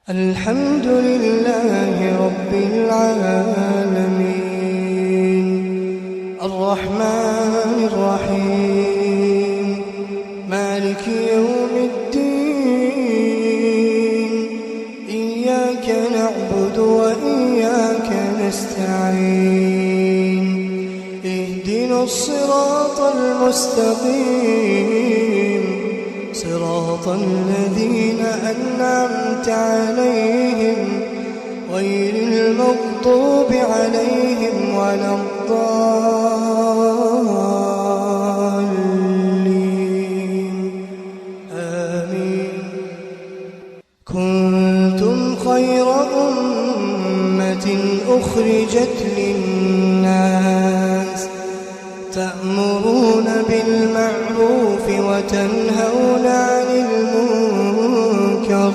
الحمد لله رب العالمين الرحمن الرحيم مالك يوم الدين إياك نعبد وإياك نستعين اهدنا الصراط المستقيم صراط الذين أنعمت عليهم غير المغضوب عليهم ولا الضالين آمين. كنتم خير أمة أخرجت للناس تأمرون بالمعروف وتنهون عن المنكر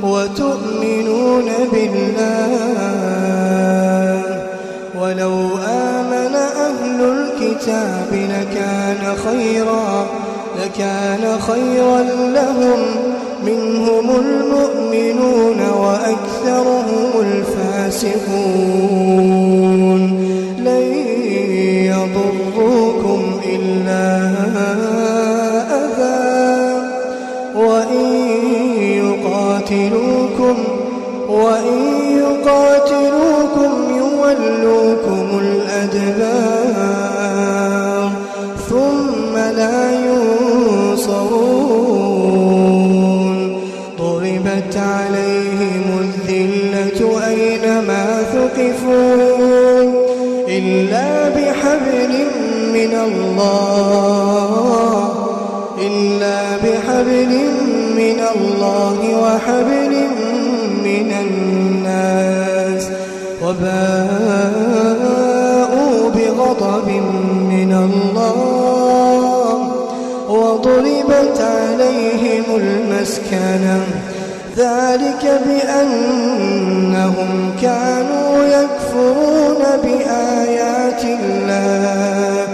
وتؤمنون بالله ولو آمن أهل الكتاب لكان خيرا لهم منهم المؤمنون وأكثرهم الفاسقون لن يضروكم إلا أذى وإن يقاتلوكم يولوكم الأدبار ثم لا ينصرون ضربت عليهم الذلة أينما ثقفوا إلا بحبل من الله وحبل من الناس وباءوا بغضب من الله وضربت عليهم المسكنة ذلك بأنهم كانوا يكفرون بآيات الله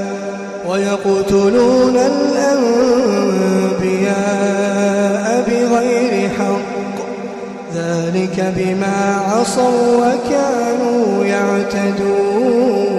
ويقتلون الأنبياء بغير حق ذلك بما عصوا وكانوا يعتدون.